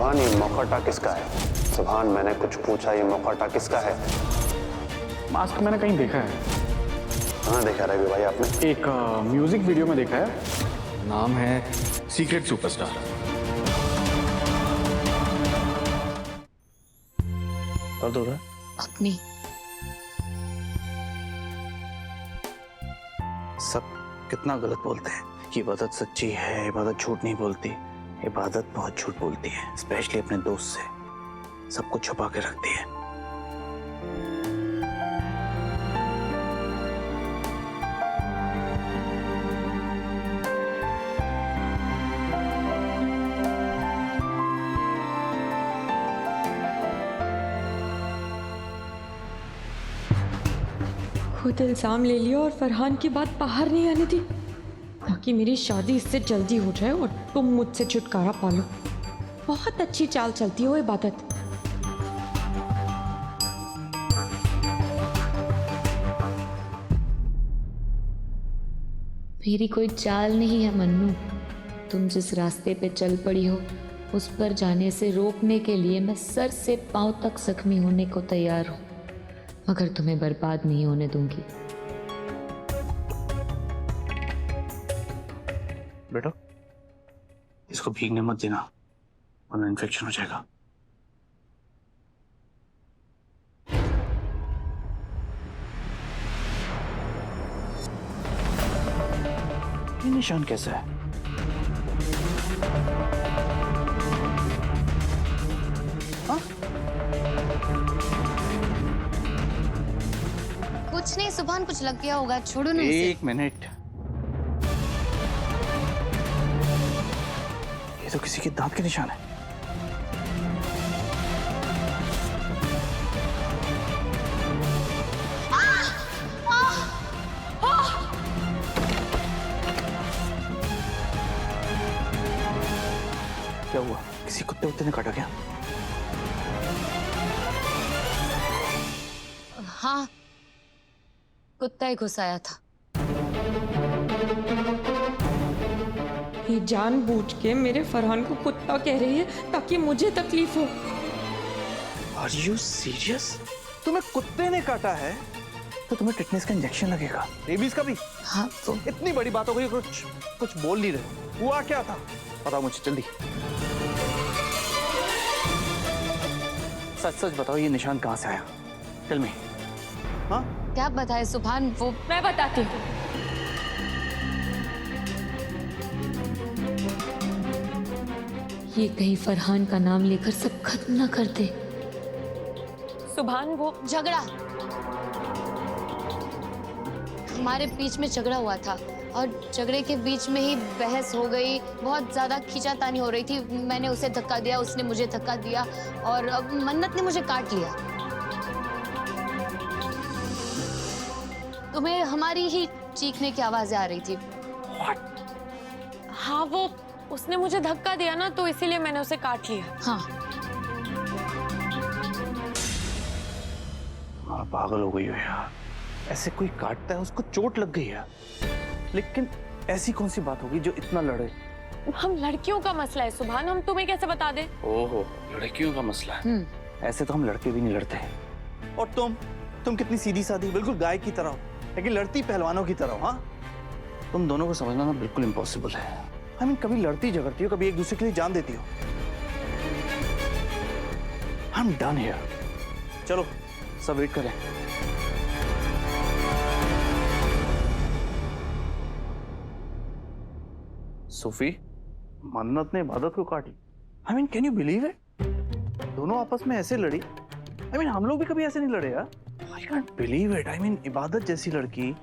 सुभान, ये मौखौटा किसका है? सुभान, मैंने कुछ पूछा, ये मौखौटा किसका है? मास्क मैंने कहीं देखा है। कहाँ देखा रवि भाई आपने? एक म्यूजिक वीडियो में देखा है। नाम है सीक्रेट सुपरस्टार। दर्द हो रहा है? अपनी सब कितना गलत बोलते हैं। इबादत सच्ची है, इबादत झूठ नहीं बोलती। इबादत बहुत झूठ बोलती है, स्पेशली अपने दोस्त से। सब कुछ छुपा के रखती है। खुद इल्जाम ले लिया और फरहान की बात बाहर नहीं आने दी ताकि मेरी शादी इससे जल्दी हो जाए और तुम मुझसे छुटकारा पालो। बहुत अच्छी चाल चलती हो इबादत। मेरी कोई चाल नहीं है मन्नू। तुम जिस रास्ते पे चल पड़ी हो उस पर जाने से रोकने के लिए मैं सर से पांव तक जख्मी होने को तैयार हूँ, मगर तुम्हें बर्बाद नहीं होने दूंगी। बेटा, इसको भीगने मत देना वरना इन्फेक्शन हो जाएगा। ये निशान कैसा है? हाँ? कुछ नहीं सुभान, कुछ लग गया होगा, छोड़ो ना इसे। एक मिनट, ये तो किसी के दांत के निशान है। क्या हुआ? किसी कुत्ते उत्ते ने काटा क्या? हाँ, कुत्ता ही घुसाया था। ये जानबूझ के मेरे फरहान को कुत्ता कह रही है ताकि मुझे तकलीफ हो। Are you serious? तुम्हें कुत्ते ने काटा है तो तुम्हें टिटनेस का इंजेक्शन लगेगा, रेबीज का भी। हाँ तो इतनी बड़ी बात हो गई, कुछ बोल नहीं रहे। हुआ क्या था बताओ मुझे जल्दी। सच सच बताओ, ये निशान कहाँ से आया? Tell me. हाँ, क्या बताए सुभान, वो मैं बताती हूँ। ये कहीं फरहान का नाम लेकर सब खत्म ना कर दे। सुभान, वो झगड़ा, हमारे बीच में झगड़ा हुआ था और झगड़े के बीच में ही बहस हो गई। बहुत ज्यादा खींचातानी हो रही थी। मैंने उसे धक्का दिया, उसने मुझे धक्का दिया और अब मन्नत ने मुझे काट लिया। तुम्हें हमारी ही चीखने की आवाजें आ रही थी। हाँ, वो उसने मुझे धक्का दिया ना, तो इसीलिए मैंने उसे काट लिया। हाँ, पागल हो गई हो यार। ऐसे कोई काटता है, उसको चोट लग गई है। लेकिन ऐसी कौन सी बात होगी जो इतना लड़े? हम लड़कियों का मसला है सुभान, हम तुम्हें कैसे बता दे? ओहो, लड़कियों का मसला है। ऐसे तो हम लड़के भी नहीं लड़ते हैं। और तुम कितनी सीधी सादी, बिल्कुल गाय की तरह हो, लेकिन लड़ती पहलवानों की तरह हो। हाँ, तुम दोनों को समझना ना बिल्कुल इम्पॉसिबल है। I mean, कभी लड़ती झगड़ती हो, कभी एक दूसरे के लिए जान देती हो। I'm done here. चलो सब वेट करें। सोफी, मन्नत ने इबादत को काटी। I mean, can you believe it? दोनों आपस में ऐसे लड़ी। I mean, हम लोग भी कभी ऐसे नहीं लड़े यार। I can't believe it. I mean, इबादत जैसी लड़की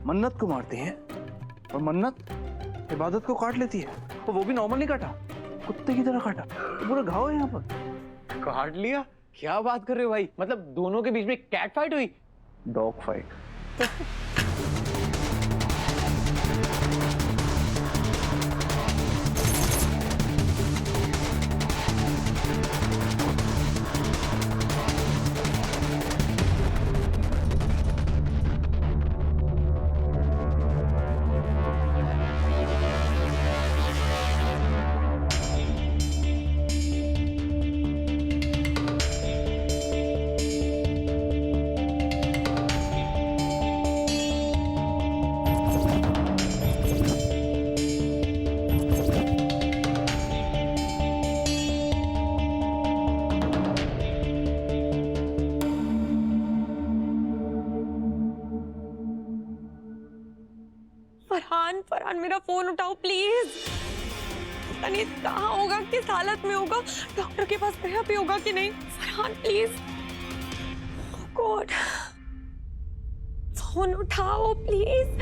मन्नत को मारती है और मन्नत इबादत को काट लेती है। तो वो भी नॉर्मल नहीं काटा, कुत्ते की तरह काटा। तो पूरा घाव है यहाँ पर। काट लिया? क्या बात कर रहे हो भाई? मतलब दोनों के बीच में कैट फाइट हुई? Dog fight. फरहान, फरहान मेरा फोन उठाओ प्लीज। पता नहीं कहाँ होगा, किस हालत में होगा, डॉक्टर के पास गया भी होगा कि नहीं। फरहान प्लीज, गॉड, फोन उठाओ प्लीज।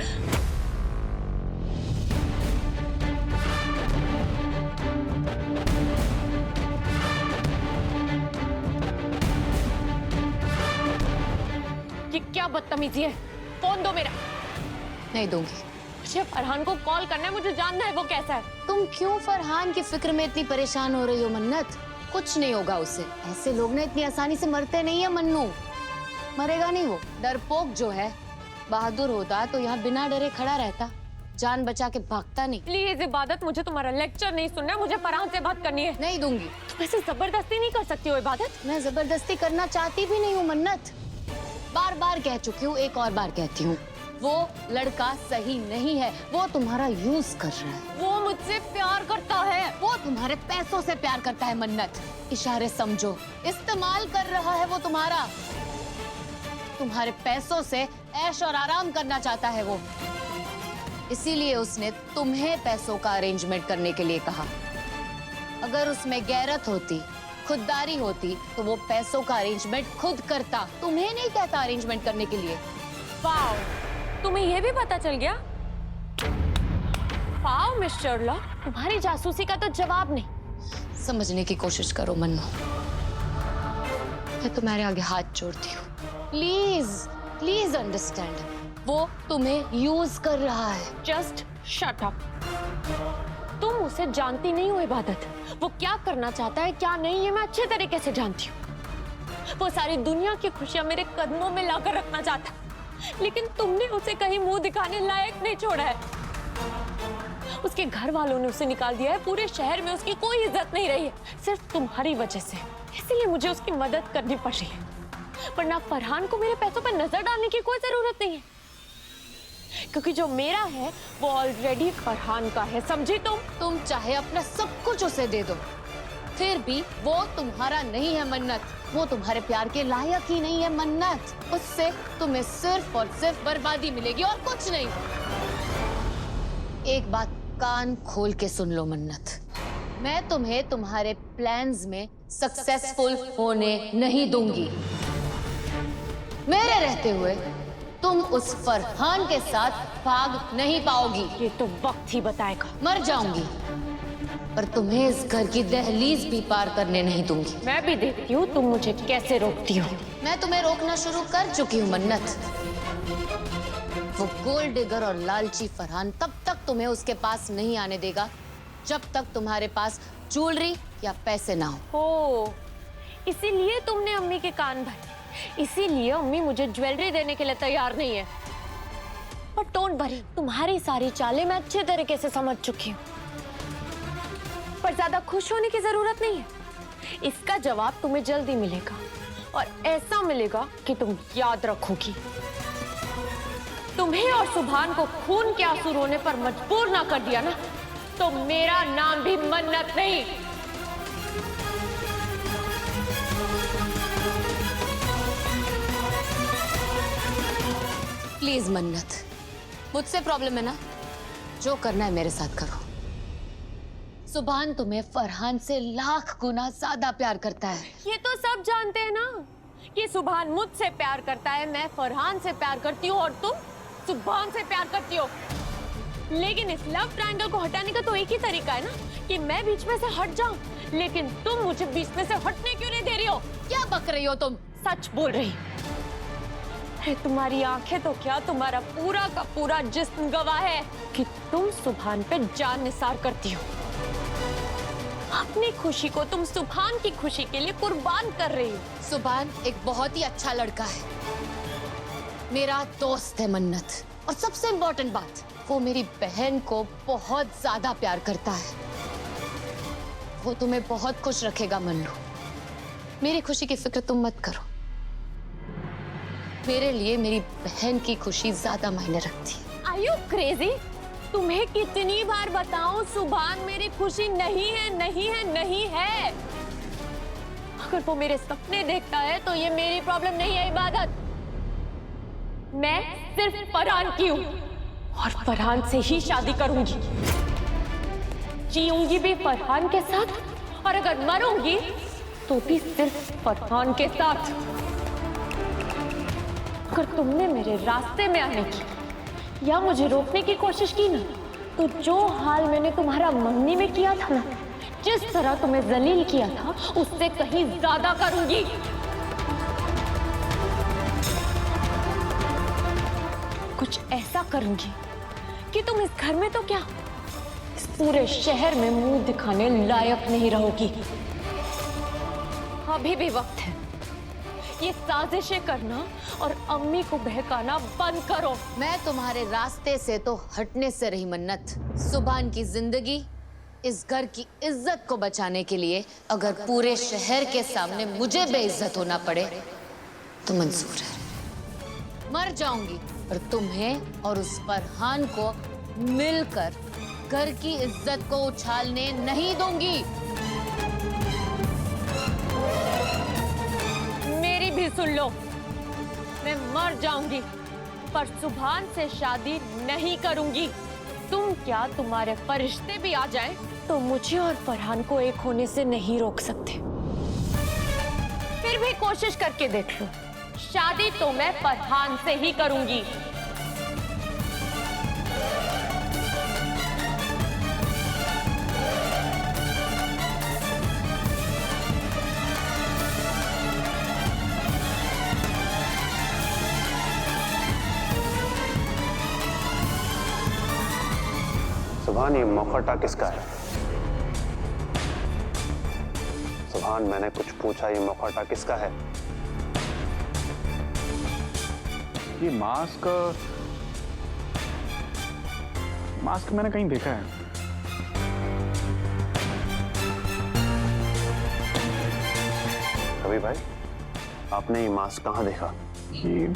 ये क्या बदतमीजी है? फोन दो मेरा। नहीं दूंगी। मुझे फरहान को कॉल करना है, मुझे जानना है वो कैसा है। तुम क्यों फरहान की फिक्र में इतनी परेशान हो रही हो मन्नत? कुछ नहीं होगा उसे। ऐसे लोग ना इतनी आसानी से मरते नहीं है मन्नू। मरेगा नहीं वो। डरपोक जो है, बहादुर होता तो यहाँ बिना डरे खड़ा रहता, जान बचा के भागता नहीं। प्लीज इबादत, मुझे तुम्हारा लेक्चर नहीं सुनना है, मुझे फरहान से बात करनी है। नहीं दूंगी। तुम ऐसे जबरदस्ती नहीं कर सकती हो इबादत। मैं जबरदस्ती करना चाहती भी नहीं हूँ मन्नत। बार बार कह चुकी हूँ, एक और बार कहती हूँ, वो लड़का सही नहीं है। वो तुम्हारा यूज कर रहा है। वो मुझसे प्यार करता है। वो तुम्हारे पैसों से प्यार करता है मन्नत। इशारे समझो, इस्तेमाल कर रहा है वो तुम्हारा। तुम्हारे पैसों से ऐश और आराम करना चाहता है वो। इसीलिए उसने तुम्हें पैसों का अरेंजमेंट करने के लिए कहा। अगर उसमें गैरत होती, खुददारी होती, तो वो पैसों का अरेंजमेंट खुद करता। तुम्हें नहीं कहता अरेंजमेंट करने के लिए। वाओ, तुम्हें ये भी पता चल गया? वाओ मिस्टर लॉ, तुम्हारी जासूसी का तो जवाब नहीं। समझने की कोशिश करो मन्नू। मैं तुम्हारे आगे हाथ जोड़ती हूँ। Please please understand. वो तुम्हें यूज कर रहा है। Just shut up. तुम उसे जानती नहीं हो इबादत। वो क्या करना चाहता है, क्या नहीं, ये मैं अच्छे तरीके से जानती हूँ। वो सारी दुनिया की खुशियां मेरे कदमों में लाकर रखना चाहता है, लेकिन तुमने उसे कहीं मुंह दिखाने लायक नहीं छोड़ा है। उसके घर वालों ने उसे निकाल दिया है। पूरे शहर में उसकी कोई इज्जत नहीं रही है, सिर्फ तुम्हारी वजह से। इसीलिए मुझे उसकी मदद करनी पड़ रही है, वरना फरहान को मेरे पैसों पर नजर डालने की कोई जरूरत नहीं है, क्योंकि जो मेरा है वो ऑलरेडी फरहान का है। समझी तुम? तुम चाहे अपना सब कुछ उसे दे दो, फिर भी वो तुम्हारा नहीं है मन्नत। वो तुम्हारे प्यार के लायक ही नहीं है मन्नत। उससे तुम्हें सिर्फ और सिर्फ बर्बादी मिलेगी और कुछ नहीं। एक बात कान खोल के सुन लो मन्नत, मैं तुम्हें तुम्हारे प्लान्स में सक्सेसफुल होने नहीं दूंगी। मेरे रहते हुए तुम उस फरहान के साथ भाग नहीं पाओगी। ये तो वक्त ही बताएगा। मर जाऊंगी, पर तुम्हें इस घर की दहलीज भी पार करने नहीं दूंगी। मैं भी देखती हूँ तुम मुझे कैसे रोकती हो। मैं तुम्हें रोकना शुरू कर चुकी हूँ मन्नत। वो गोल्ड डिगर और लालची फरहान तब तक तुम्हें उसके पास नहीं आने देगा जब तक तुम्हारे पास ज्वेलरी या पैसे ना हो। इसीलिए तुमने अम्मी के कान भरे, इसीलिए अम्मी मुझे ज्वेलरी देने के लिए तैयार नहीं है। पर डोंट वरी, तुम्हारी सारी चालें मैं अच्छे तरीके से समझ चुकी हूँ। पर ज्यादा खुश होने की जरूरत नहीं है। इसका जवाब तुम्हें जल्दी मिलेगा, और ऐसा मिलेगा कि तुम याद रखोगी। तुम्हें और सुभान को खून के आंसू रोने पर मजबूर ना कर दिया ना, तो मेरा नाम भी मन्नत नहीं। प्लीज मन्नत, मुझसे प्रॉब्लम है ना? जो करना है मेरे साथ करो। सुभान तुम्हें फरहान से लाख गुना ज्यादा प्यार करता है। ये तो सब जानते हैं ना कि सुभान मुझसे प्यार करता है, मैं फरहान से प्यार करती हूँ, और तुम सुभान से प्यार करती हो। लेकिन इस लव ट्रायंगल को हटाने का तो एक ही तरीका है ना, कि मैं बीच में से हट जाऊं। लेकिन तुम मुझे बीच में से हटने क्यों नहीं दे रही हो? क्या बक रही हो तुम? सच बोल रही। अरे तुम्हारी आंखें तो क्या, तुम्हारा पूरा का पूरा जिस्म गवाह है कि तुम सुभान पे जान निसार करती हो। अपनी खुशी को तुम सुभान की खुशी के लिए कुर्बान कर रही हो। सुभान एक बहुत ही अच्छा लड़का है, मेरा दोस्त है मन्नत, और सबसे इम्पोर्टेंट बात, वो मेरी बहन को बहुत ज्यादा प्यार करता है। वो तुम्हें बहुत खुश रखेगा मन्नू। मेरी खुशी की फिक्र तुम मत करो। मेरे लिए मेरी बहन की खुशी ज्यादा मायने रखती है। Are you crazy? तुम्हें कितनी बार बताऊं, सुभान मेरी खुशी नहीं है, नहीं है, नहीं है। अगर वो मेरे सपने देखता है तो ये मेरी प्रॉब्लम नहीं है इबादत। मैं सिर्फ फरहान की हूँ, और फरहान से ही शादी करूंगी। जीऊंगी भी फरहान के साथ और अगर मरूंगी तो भी सिर्फ फरहान के साथ। अगर तुमने मेरे रास्ते में आने की या मुझे रोकने की कोशिश की ना, तो जो हाल मैंने तुम्हारा मंगनी में किया था ना, जिस तरह तुम्हें जलील किया था, उससे कहीं ज्यादा करूंगी। कुछ ऐसा करूंगी कि तुम इस घर में तो क्या, इस पूरे शहर में मुंह दिखाने लायक नहीं रहोगी। अभी भी वक्त है ये साजिशें करना और अम्मी को बहकाना बंद करो। मैं तुम्हारे रास्ते से तो हटने से रही मन्नत। सुभान की जिंदगी, इस घर की इज्जत को बचाने के लिए अगर पूरे शहर के सामने मुझे बेइज्जत होना पड़े तो मंजूर है। मर जाऊंगी और तुम्हें और उस फरहान को मिलकर घर की इज्जत को उछालने नहीं दूंगी। मेरी भी सुन लो, मैं मर जाऊंगी पर सुभान से शादी नहीं करूंगी। तुम क्या, तुम्हारे फरिश्ते भी आ जाएं तो मुझे और फरहान को एक होने से नहीं रोक सकते। फिर भी कोशिश करके देख लो, शादी तो मैं फरहान से ही करूंगी। सुभान, ये मुखौटा किसका है? सुभान, मैंने कुछ पूछा, ये मुखौटा किसका है? ये मास्क मैंने कहीं देखा है। कभी भाई, आपने ये मास्क कहाँ देखा? ये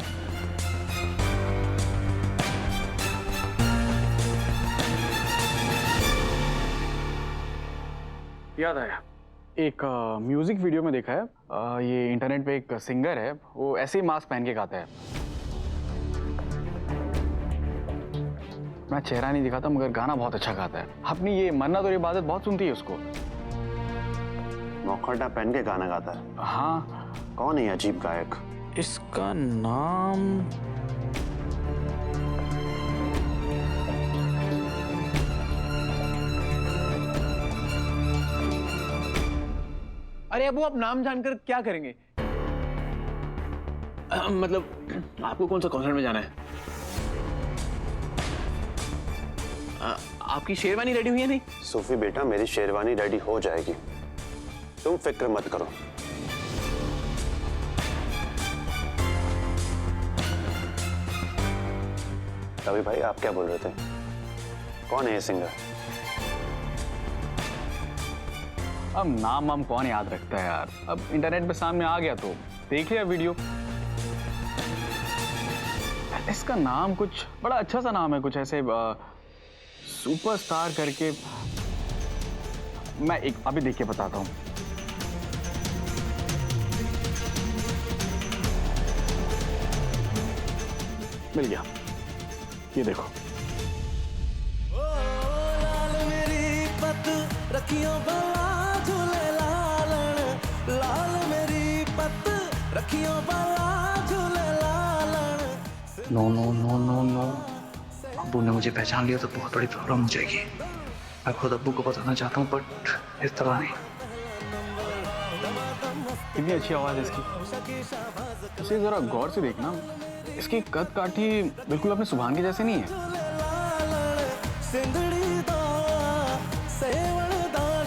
याद आया, एक म्यूजिक वीडियो में देखा है। ये इंटरनेट पे एक सिंगर है, वो ऐसे ही मास्क पहन के गाता है। मैं चेहरा नहीं दिखाता मगर गाना बहुत अच्छा गाता है। अपनी ये मन्नत और इबादत बहुत सुनती है उसको। मुखौटा पहन के गाना गाता है? हाँ। कौन है ये अजीब गायक? इसका नाम अरे अबू, आप नाम जानकर क्या करेंगे? मतलब आपको कौन सा कॉन्सर्ट में जाना है? आपकी शेरवानी रेडी हुई है नहीं? सूफी बेटा, मेरी शेरवानी रेडी हो जाएगी, तुम फिक्र मत करो। कभी भाई, आप क्या बोल रहे थे? कौन है ये सिंगर? अब नाम हम कौन याद रखता है यार। अब इंटरनेट पे सामने आ गया तो देख लिया वीडियो। इसका नाम कुछ बड़ा अच्छा सा नाम है, कुछ ऐसे सुपरस्टार करके। मैं एक अभी देख के बताता हूँ। मिल गया, ये देखो। रखियो बला झूले लालन, लाल मेरी पत रखियो बला झूले लालन। No no no no no, अब्बू ने मुझे पहचान लिया तो बहुत बड़ी प्रॉब्लम हो जाएगी। मैं खुद अब्बू को बताना चाहता हूँ बट इस तरह नहीं। कितनी अच्छी आवाज है इसकी। इसे जरा गौर से देखना, इसकी कद काठी बिल्कुल अपने सुभान के जैसे नहीं है।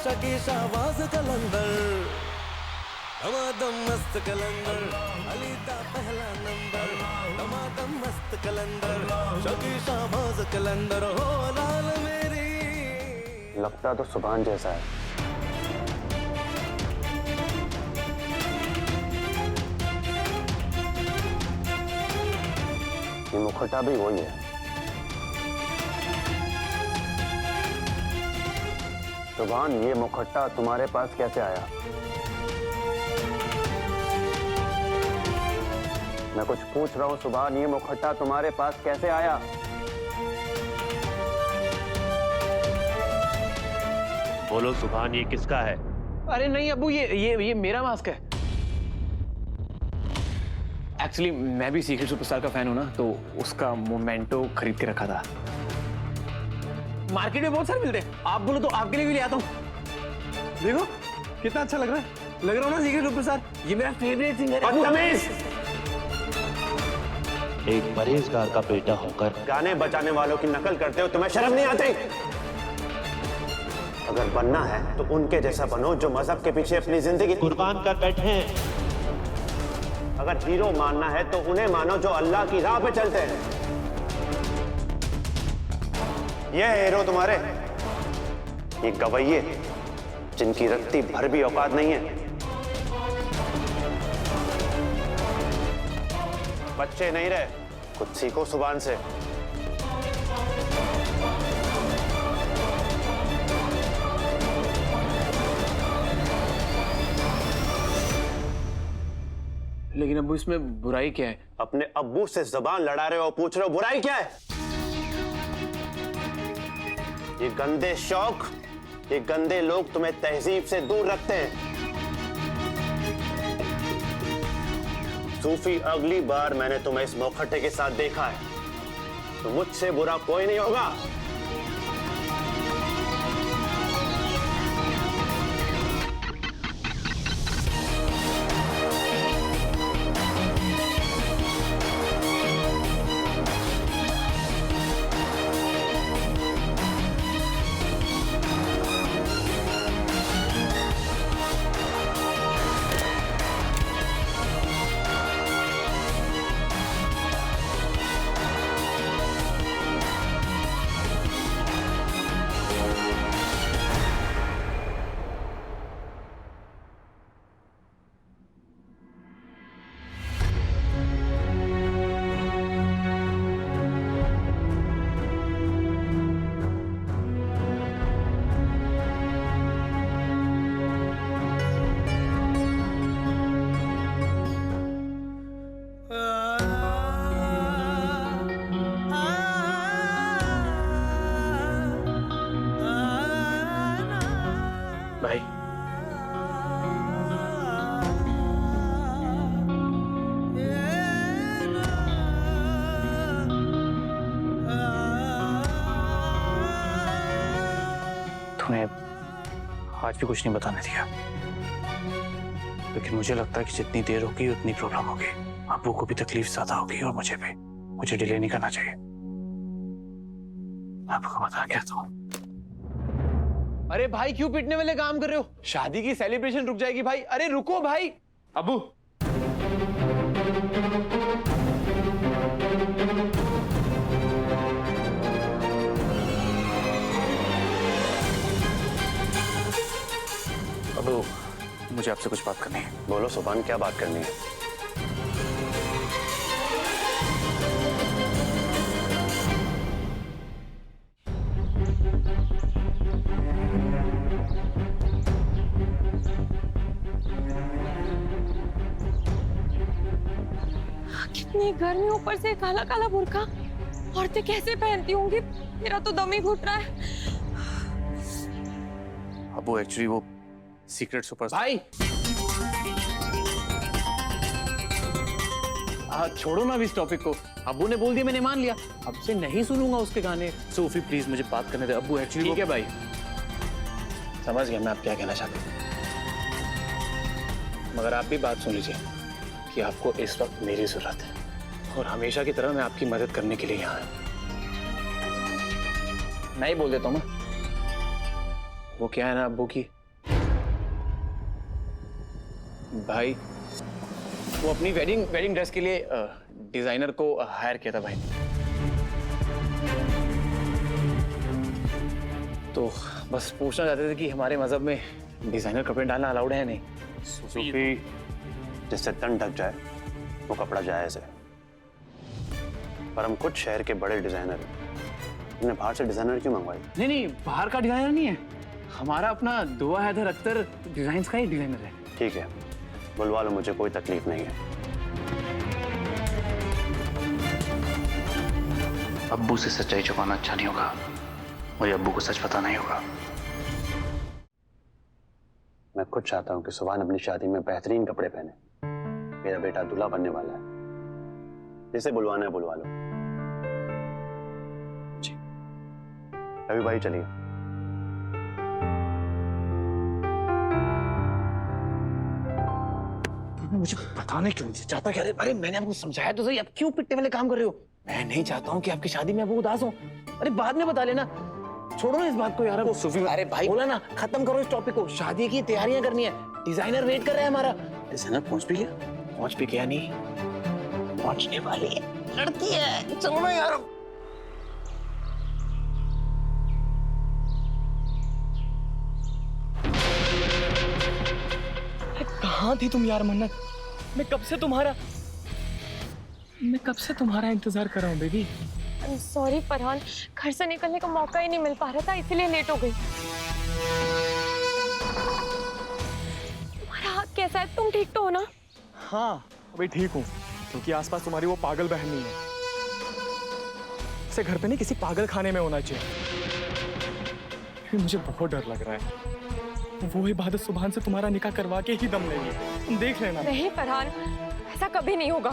शकी शाहबाज कलंदर, दमादम मस्त कलंदर, अलीता पहला नंबर, दमादम मस्त कलंदर, शकी शाहबाज कलंदर, हो लाल मेरी। लगता तो सुभान जैसा है। ये मुखौटा भी वही है। सुभान, ये मुखौटा तुम्हारे पास कैसे आया? मैं कुछ पूछ रहा हूँ सुभान, ये मुखौटा तुम्हारे पास कैसे आया? बोलो सुभान, ये किसका है? अरे नहीं अब्बू, ये मेरा मास्क है। एक्चुअली मैं भी सीक्रेट सुपरस्टार का फैन हूं ना, तो उसका मोमेंटो खरीद के रखा था। मार्केट में बहुत सारे मिलते हैं, आप बोलो तो आपके लिए भी ले आता हूँ। देखो कितना अच्छा लग रहा है, लग रहा हूँ ना सीक्रेट सुपरस्टार। ये मेरा फेवरेट सिंगर है। एक परहेजगार का बेटा होकर गाने बजाने वालों की नकल करते हो, तुम्हें शर्म नहीं आती? अगर बनना है तो उनके जैसा बनो जो मजहब के पीछे अपनी जिंदगी कुर्बान कर बैठे हैं। अगर हीरो मानना है तो उन्हें मानो जो अल्लाह की राह पे चलते हैं। ये है हीरो तुम्हारे, ये गवैये जिनकी रत्ती भर भी औकात नहीं है। बच्चे नहीं रहे, कुछ सीखो सुभान से। लेकिन अब्बू इसमें बुराई क्या है? अपने अब्बू से जबान लड़ा रहे हो, पूछ रहे हो बुराई क्या है? ये गंदे शौक, ये गंदे लोग तुम्हें तहजीब से दूर रखते हैं। सूफी, अगली बार मैंने तुम्हें इस मौखटे के साथ देखा है तो मुझसे बुरा कोई नहीं होगा। भाई तुम्हें आज भी कुछ नहीं बताने दिया, लेकिन मुझे लगता है कि जितनी देर होगी उतनी प्रॉब्लम होगी। अब्बू को भी तकलीफ ज्यादा होगी और मुझे भी। मुझे डिले नहीं करना चाहिए। आपको बता क्या था? अरे भाई क्यों पिटने वाले काम कर रहे हो? शादी की सेलिब्रेशन रुक जाएगी भाई। अरे रुको भाई। अब्बू अब्बू, मुझे आपसे कुछ बात करनी है। बोलो सुभान, क्या बात करनी है? कितनी गर्मी, ऊपर से काला काला बुर्का। औरतें कैसे पहनती होंगी? मेरा तो दम ही घुट रहा है। अब्बू एक्चुअली वो सीक्रेट सुपरस्टार। भाई छोड़ो ना इस टॉपिक को। अब्बू ने बोल दिया, मैंने मान लिया। अब से नहीं सुनूंगा उसके गाने। सोफी प्लीज मुझे बात करने दे। अब्बू एक्चुअली ठीक है भाई, समझ गया मैं आप क्या कहना चाहते हैं, मगर आप भी बात सुन लीजिए कि आपको इस वक्त मेरी जरूरत है और हमेशा की तरह मैं आपकी मदद करने के लिए यहाँ हूं। मैं ही बोल देता हूँ ना, वो क्या है ना अब्बू की भाई, वो अपनी वेडिंग ड्रेस के लिए डिजाइनर को हायर किया था भाई। तो बस पूछना चाहते थे कि हमारे मजहब में डिजाइनर कपड़े डालना अलाउड है नहीं। सूफी, जिससे तन ढक जाए वो कपड़ा जायज है, पर हम कुछ शहर के बड़े डिजाइनर हैं। तुमने बाहर से डिजाइनर क्यों मंगवाई? नहीं, बाहर का डिजाइनर नहीं है, हमारा अपना दुआ हैदर अख्तर डिजाइन का ही डिजाइनर है। ठीक है, बुलवा लो, मुझे कोई तकलीफ नहीं है। अब्बू से सच्चाई छुपाना अच्छा नहीं होगा। मुझे अब्बू को सच पता नहीं होगा। मैं खुद चाहता हूँ कि सुभान अपनी शादी में बेहतरीन कपड़े पहने। मेरा बेटा दूल्हा बनने वाला है, जिसे बुलवाना है बुलवा लो। जी रवि भाई चलिए। मुझे बताने क्यों नहीं चाहता? क्या अरे मैंने आपको समझाया तो सही, आप क्यों पिट्टे वाले काम कर रहे हो? मैं नहीं चाहता हूँ कि आपकी शादी में वो उदास हो। अरे बाद में बता लेना, छोड़ो ना इस बात को यार। अरे भाई बोला ना, खत्म करो इस टॉपिक को। शादी की तैयारियां करनी है, डिजाइनर वेट कर रहा है हमारा। डिजाइनर पहुंच भी गया? पहुंच भी गया नहीं, पहुंचने वाली है, लड़की है। चलो ना यार। कहाँ थी तुम यार मन्नत? मैं कब से तुम्हारा इंतजार कर रहा हूँ बेबी। सॉरी फरहान, घर से निकलने का मौका ही नहीं मिल पा रहा था, इसीलिए लेट हो गई। तुम्हारा हाथ कैसा है? तुम ठीक तो हो ना? हाँ अभी ठीक हूँ, क्योंकि आसपास तुम्हारी वो पागल बहन नहीं है। इसे घर पे नहीं, किसी पागल खाने में होना चाहिए। मुझे बहुत डर लग रहा है। वो इबादत सुभान से तुम्हारा निकाह करवा के ही दम लेंगे, तुम देख लेना। नहीं फरहान, ऐसा कभी नहीं होगा।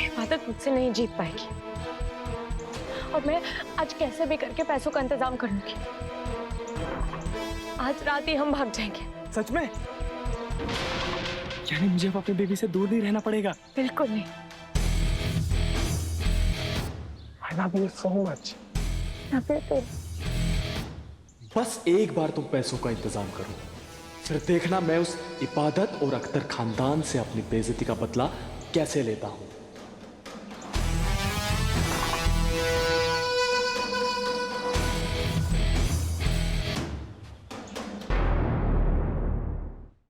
इबादत मुझसे नहीं जीत पाएगी, और मैं आज कैसे भी करके पैसों का इंतजाम करूंगी। आज रात ही हम भाग जाएंगे। सच में? यानी मुझे अब अपनी बेबी से दूर नहीं रहना पड़ेगा? बिल्कुल नहीं। I love you so much. बस एक बार तुम पैसों का इंतजाम करो, फिर देखना मैं उस इबादत और अख्तर खानदान से अपनी बेइज्जती का बदला कैसे लेता हूं।